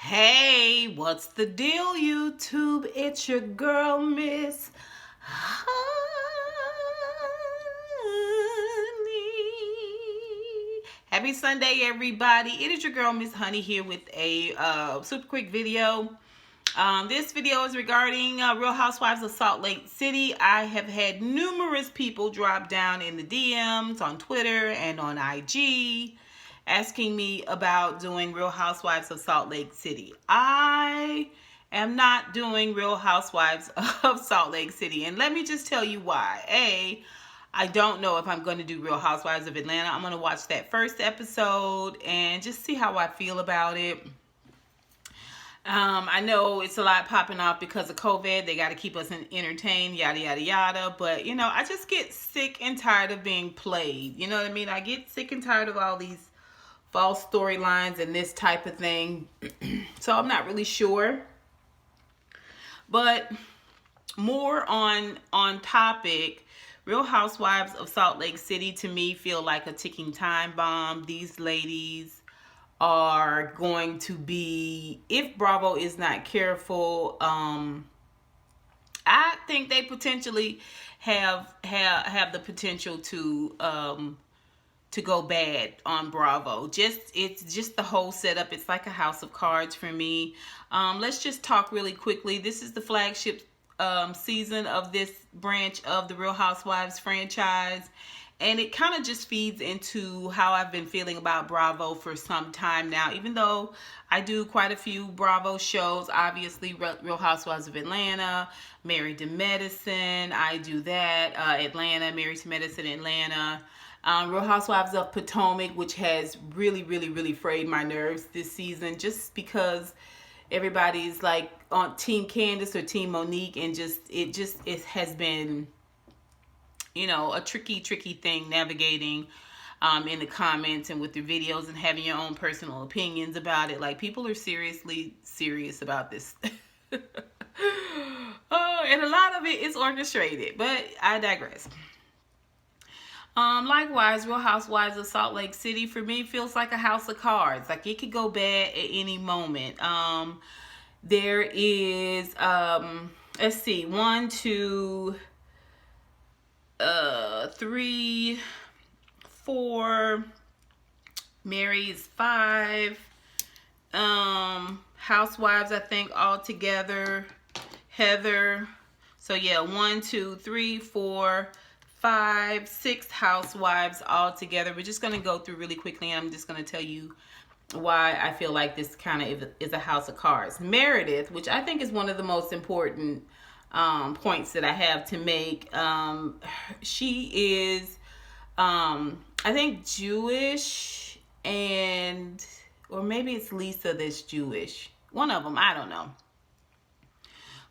Hey, what's the deal, YouTube? It's your girl, Miss Honey. Happy Sunday, everybody. It is your girl, Miss Honey, here with a super quick video. This video is regarding Real Housewives of Salt Lake City. I have had numerous people drop down in the DMs on Twitter and on IG asking me about doing Real Housewives of Salt Lake City. I am not doing Real Housewives of Salt Lake City, and let me just tell you why. I don't know if I'm going to do Real Housewives of Atlanta. I'm going to watch that first episode and just see how I feel about it. I know it's a lot popping off because of COVID. They got to keep us entertained, yada, yada, yada. But, I just get sick and tired of being played. You know what I mean? I get sick and tired of all these false storylines and this type of thing. So I'm not really sure. But more on topic, Real Housewives of Salt Lake City to me feel like a ticking time bomb. These ladies are going to be, if Bravo is not careful, I think they potentially have the potential to go bad on Bravo. It's just the whole setup. It's like a house of cards for me. Let's just talk really quickly. This is the flagship season of this branch of the Real Housewives franchise. And it kind of just feeds into how I've been feeling about Bravo for some time now. Even though I do quite a few Bravo shows, obviously Real Housewives of Atlanta, Married to Medicine, I do that. Atlanta, Married to Medicine, Atlanta. Real Housewives of Potomac, which has really, really, really frayed my nerves this season, just because everybody's like on Team Candace or Team Monique, and it has been, a tricky thing navigating in the comments and with the videos and having your own personal opinions about it. Like, people are seriously serious about this. And a lot of it is orchestrated, but I digress. Likewise, Real Housewives of Salt Lake City for me feels like a house of cards. Like, it could go bad at any moment. There is, let's see, 1, 2, 3, 4, Mary is 5, Housewives, I think, all together, Heather. So yeah, 1, 2, 3, 4, 5, 6 housewives all together. We're just going to go through really quickly, and I'm just going to tell you why I feel like this kind of is a house of cards. Meredith, which I think is one of the most important points that I have to make. She is, I think, Jewish, or maybe it's Lisa that's Jewish. One of them, I don't know.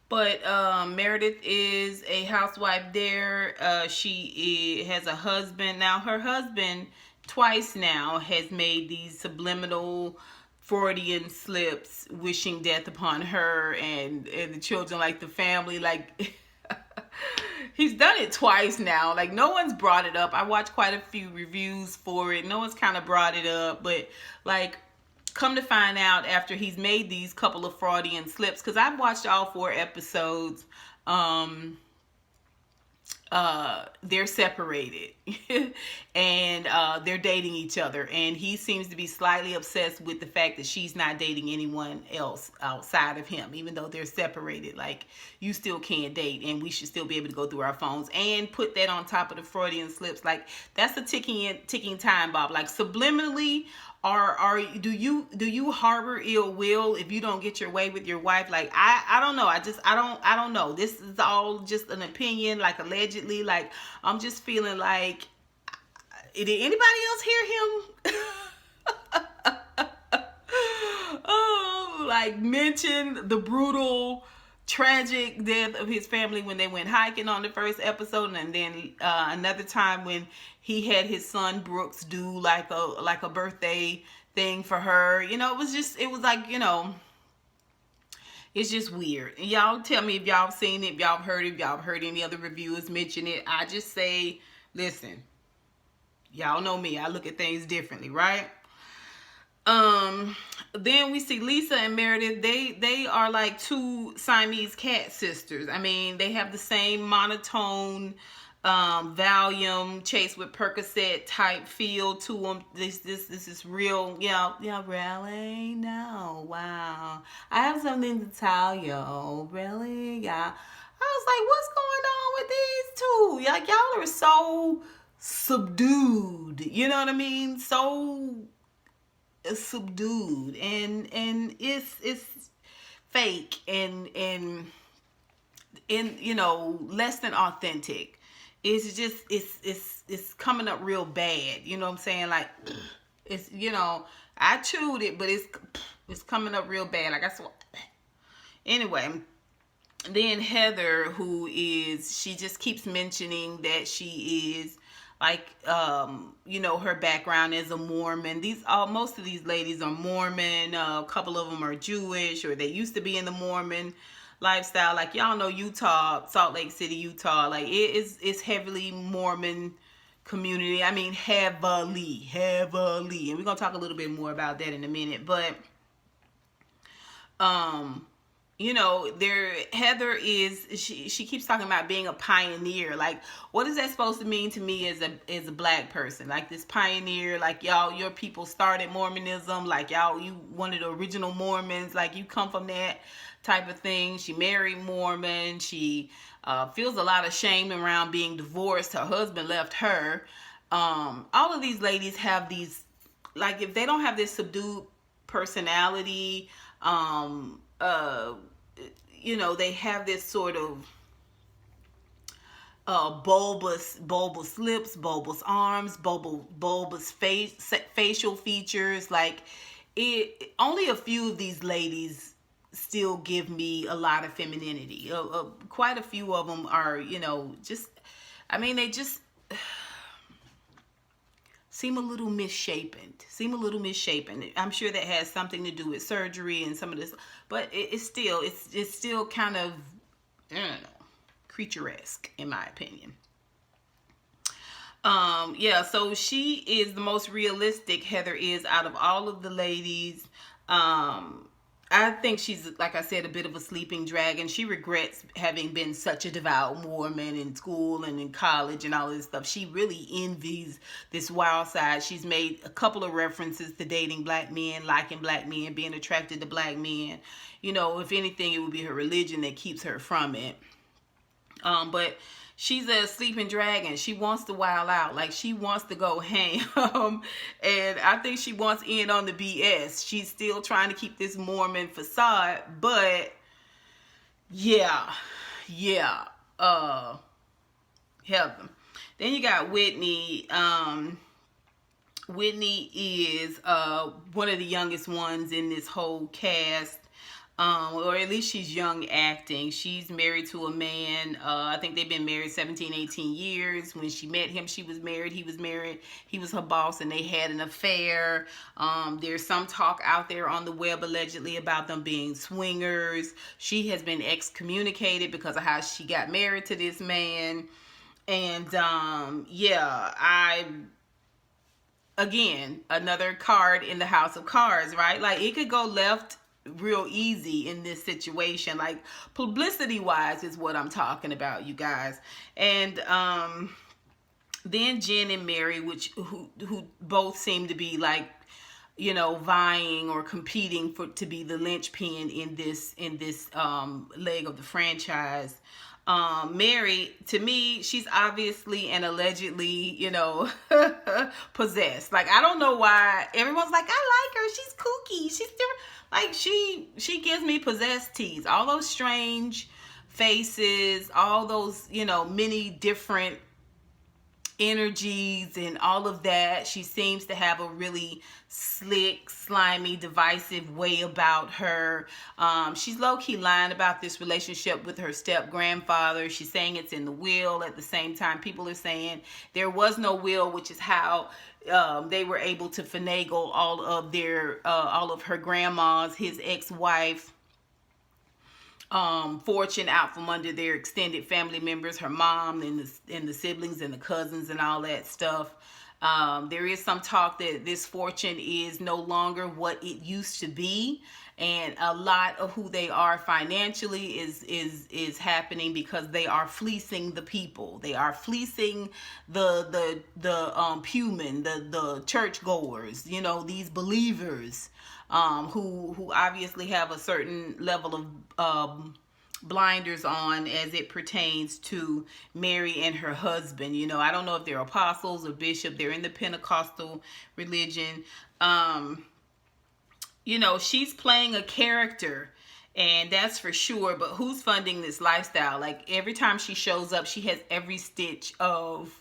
But Meredith is a housewife there. She has a husband. Now, her husband twice now has made these subliminal Freudian slips wishing death upon her and the children, like the family. Like, he's done it twice now. Like, no one's brought it up. I watched quite a few reviews for it. No one's kind of brought it up. But, like, come to find out after he's made these couple of Freudian slips, because I've watched all 4 episodes, they're separated and they're dating each other, and he seems to be slightly obsessed with the fact that she's not dating anyone else outside of him, even though they're separated. Like, you still can't date, and we should still be able to go through our phones, and put that on top of the Freudian slips. Like, that's a ticking time bomb. Like, subliminally, do you harbor ill will if you don't get your way with your wife? Like, I don't know. I don't know. This is all just an opinion, like, allegedly. Like, I'm just feeling like, did anybody else hear him? Oh, like, mention the brutal, tragic death of his family when they went hiking on the first episode, and then another time when he had his son Brooks do like a birthday thing for her. It was like, it's just weird. And y'all tell me if y'all seen it, if y'all heard it, if y'all heard any other reviewers mention it. I just say, listen, y'all know me. I look at things differently, right? Then we see Lisa and Meredith. They are like two Siamese cat sisters. I mean, they have the same monotone, Valium chased with Percocet type feel to them. This is real. Yeah, yeah, really? No, wow. I have something to tell you. Really? Yeah. I was like, what's going on with these two? Like, y'all are so subdued. You know what I mean? So subdued, and it's fake, and you know, less than authentic. It's just it's coming up real bad. You know what I'm saying? Like, it's, you know, I chewed it, but it's coming up real bad. Like, I saw. Anyway, then Heather, who is, she just keeps mentioning that she is like, you know, her background is a Mormon. Most of these ladies are Mormon. A couple of them are Jewish, or they used to be in the Mormon lifestyle. Like, y'all know Utah, Salt Lake City, Utah. Like, it's heavily Mormon community. I mean, heavily, and we're gonna talk a little bit more about that in a minute. But you know, Heather is, she keeps talking about being a pioneer. Like, what is that supposed to mean to me as a black person? Like, this pioneer, like, y'all, your people started Mormonism, like, y'all, you one of the original Mormons, like, you come from that type of thing. She married Mormon. She feels a lot of shame around being divorced. Her husband left her. All of these ladies have these, like, if they don't have this subdued personality, you know, they have this sort of bulbous lips, bulbous arms, bulbous facial features. Like, only a few of these ladies still give me a lot of femininity. Quite a few of them are, you know, just, I mean, they just seem a little misshapen. I'm sure that has something to do with surgery and some of this, but it's still kind of, I don't know, creaturesque in my opinion. Yeah, so she is the most realistic, Heather is, out of all of the ladies. I think she's, like I said, a bit of a sleeping dragon. She regrets having been such a devout Mormon in school and in college and all this stuff. She really envies this wild side. She's made a couple of references to dating black men, liking black men, being attracted to black men. You know, if anything, it would be her religion that keeps her from it. But she's a sleeping dragon. She wants to wild out. Like, she wants to go ham. And I think she wants in on the BS. She's still trying to keep this Mormon facade. But, yeah. Heather. Then you got Whitney. Whitney is one of the youngest ones in this whole cast. Or at least she's young acting. She's married to a man. I think they've been married 17, 18 years. When she met him, she was married. He was married. He was her boss, and they had an affair. There's some talk out there on the web allegedly about them being swingers. She has been excommunicated because of how she got married to this man. And yeah, again, another card in the house of cards, right? Like, it could go left real easy in this situation, like publicity wise is what I'm talking about, you guys. And then Jen and Mary, who both seem to be, like, you know, vying or competing to be the linchpin in this leg of the franchise. Mary, to me, she's obviously and allegedly, you know, possessed. Like, I don't know why everyone's like, I like her, she's kooky, she's different. Like, she gives me possessed tease. All those strange faces, all those, you know, many different energies and all of that. She seems to have a really slick, slimy, divisive way about her. She's low-key lying about this relationship with her step-grandfather. She's saying it's in the will. At the same time, people are saying there was no will, which is how they were able to finagle all of her grandma's, his ex-wife, fortune out from under their extended family members, her mom and the siblings and the cousins and all that stuff. There is some talk that this fortune is no longer what it used to be, and a lot of who they are financially is happening because they are fleecing the people. They are fleecing the pewmen, the churchgoers. You know, these believers, who obviously have a certain level of blinders on as it pertains to Mary and her husband. You know, I don't know if they're apostles or bishop. They're in the Pentecostal religion. You know, she's playing a character, and that's for sure. But who's funding this lifestyle? Like, every time she shows up, she has every stitch of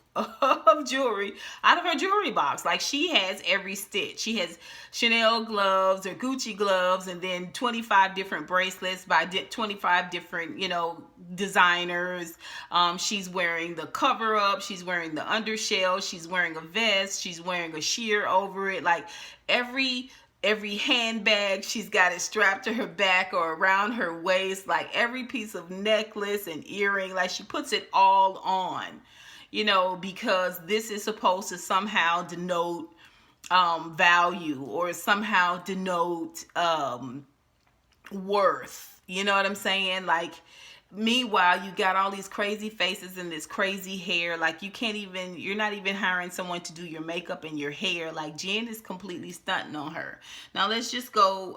jewelry out of her jewelry box. Like, she has every stitch. She has Chanel gloves or Gucci gloves, and then 25 different bracelets by 25 different, you know, designers. She's wearing the cover up, she's wearing the undershell, she's wearing a vest, she's wearing a sheer over it. Like, every handbag, she's got it strapped to her back or around her waist. Like, every piece of necklace and earring, like, she puts it all on, you know, because this is supposed to somehow denote value, or somehow denote worth. You know what I'm saying? Like, meanwhile, you got all these crazy faces and this crazy hair. Like, you're not even hiring someone to do your makeup and your hair. Like, Jen is completely stunting on her. Now, let's just go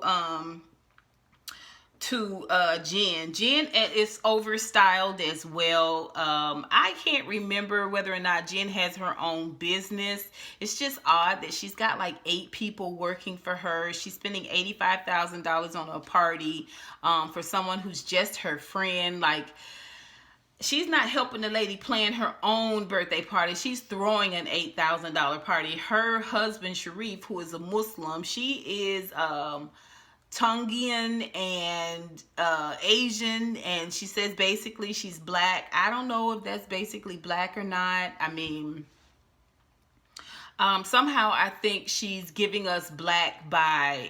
to Jen. Jen is overstyled as well. I can't remember whether or not Jen has her own business. It's just odd that she's got like 8 people working for her. She's spending $85,000 on a party for someone who's just her friend. Like, she's not helping the lady plan her own birthday party. She's throwing an $8,000 party. Her husband, Sharif, who is a Muslim, she is Tongian and Asian, and she says basically she's black. I don't know if that's basically black or not. I mean, somehow I think she's giving us black by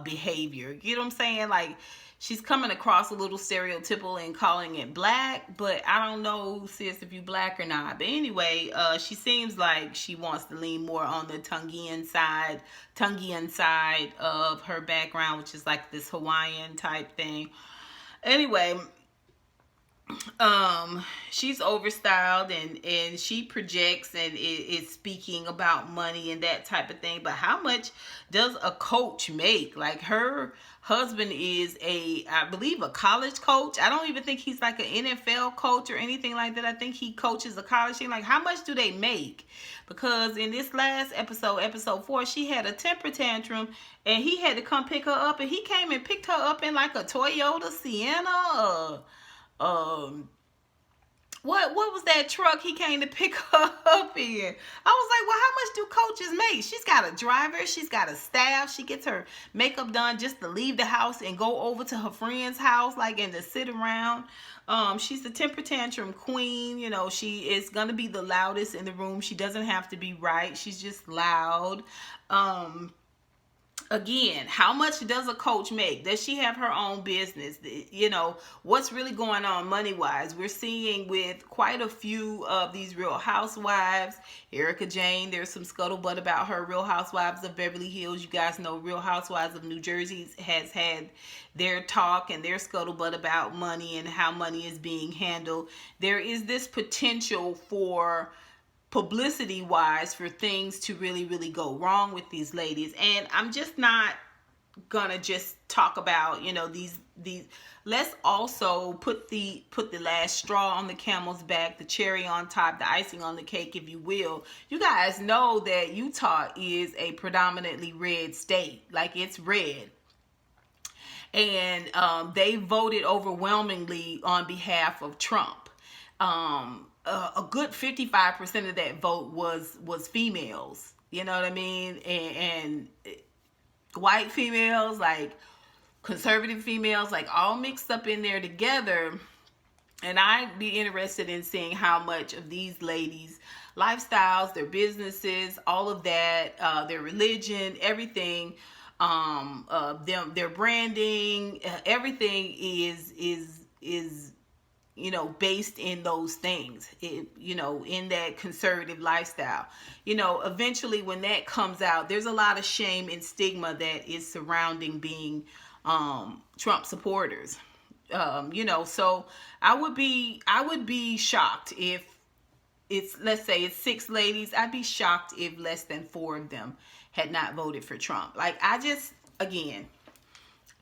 behavior. You know what I'm saying? Like, she's coming across a little stereotypical and calling it black, but I don't know, sis, if you black or not. But anyway, she seems like she wants to lean more on the Tongian side of her background, which is like this Hawaiian type thing. Anyway, she's overstyled, and she projects and is speaking about money and that type of thing. But how much does a coach make? Like, her husband is I believe a college coach. I don't even think he's like an NFL coach or anything like that. I think he coaches a college team. Like, how much do they make? Because in this last episode 4, she had a temper tantrum, and he had to come pick her up, and he came and picked her up in like a Toyota Sienna. What was that truck he came to pick her up in? I was like, well, how much do coaches make? She's got a driver, she's got a staff, she gets her makeup done just to leave the house and go over to her friend's house, like, and to sit around. She's the temper tantrum queen. You know, she is gonna be the loudest in the room. She doesn't have to be right, she's just loud. Again, how much does a coach make? Does she have her own business? You know, what's really going on money-wise? We're seeing with quite a few of these Real Housewives. Erica Jane, there's some scuttlebutt about her. Real Housewives of Beverly Hills. You guys know Real Housewives of New Jersey has had their talk and their scuttlebutt about money and how money is being handled. There is this potential for publicity wise for things to really go wrong with these ladies. And I'm just not gonna just talk about, you know, these let's also put the last straw on the camel's back, the cherry on top, the icing on the cake, if you will. You guys know that Utah is a predominantly red state. Like, it's red, and they voted overwhelmingly on behalf of Trump. A good 55% of that vote was females. You know what I mean? And white females, like conservative females, like all mixed up in there together. And I'd be interested in seeing how much of these ladies' lifestyles, their businesses, all of that, their religion, everything, their branding, everything is based in those things, in that conservative lifestyle. Eventually when that comes out, there's a lot of shame and stigma that is surrounding being Trump supporters. So I would be shocked if let's say it's 6 ladies. I'd be shocked if less than 4 of them had not voted for Trump. Like, again,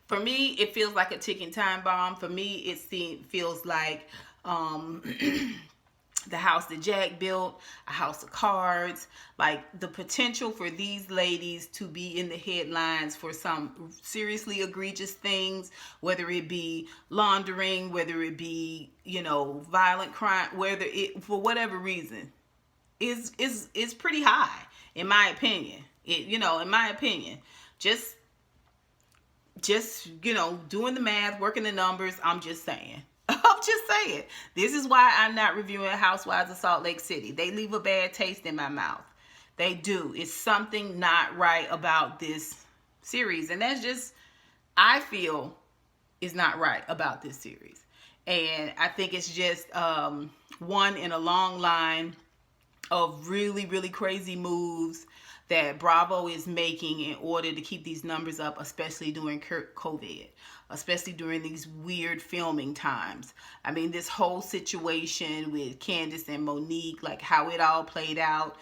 for me, it feels like a ticking time bomb. For me, it feels like the house that Jack built, a house of cards. Like, the potential for these ladies to be in the headlines for some seriously egregious things, whether it be laundering, whether it be, violent crime, for whatever reason, is pretty high, in my opinion. In my opinion, just doing the math, working the numbers. I'm just saying. This is why I'm not reviewing Housewives of Salt Lake City. They leave a bad taste in my mouth. They do. It's something not right about this series. And that's just, I feel, is not right about this series. And I think it's just one in a long line of really, really crazy moves that Bravo is making in order to keep these numbers up, especially during COVID, especially during these weird filming times. I mean, this whole situation with Candace and Monique, like how it all played out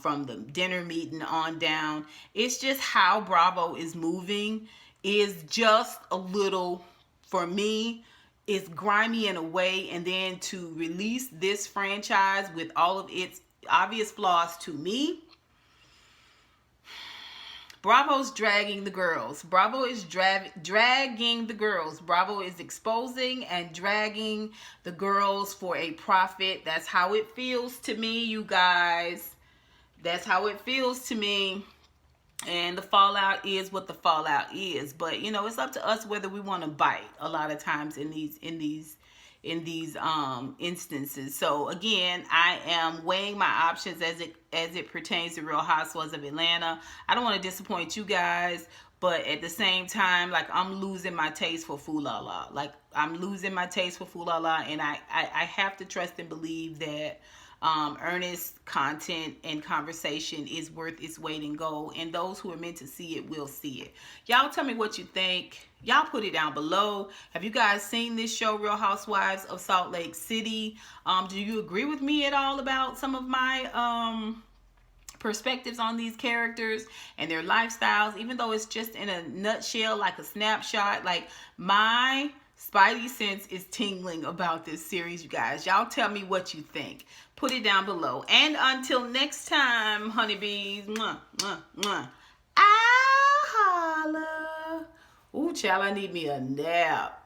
from the dinner meeting on down. It's just how Bravo is moving is just a little, for me, it's grimy in a way. And then to release this franchise with all of its obvious flaws, to me, Bravo's dragging the girls. Bravo is dragging the girls. Bravo is exposing and dragging the girls for a profit. That's how it feels to me, you guys. That's how it feels to me. And the fallout is what the fallout is. But, it's up to us whether we want to bite a lot of times in these instances. So again, I am weighing my options as it pertains to Real Housewives of Atlanta. I don't want to disappoint you guys, but at the same time, like, I'm losing my taste for Foo La La. Like, I'm losing my taste for Foo La La, and I have to trust and believe that earnest content and conversation is worth its weight in gold, and those who are meant to see it will see it. Y'all tell me what you think. Y'all put it down below. Have you guys seen this show, Real Housewives of Salt Lake City? Do you agree with me at all about some of my perspectives on these characters and their lifestyles, even though it's just in a nutshell, like a snapshot? Like, my spidey sense is tingling about this series, you guys. Y'all tell me what you think. Put it down below. And until next time, honeybees, mwah, mwah, mwah. I'll holla. Ooh, child, I need me a nap.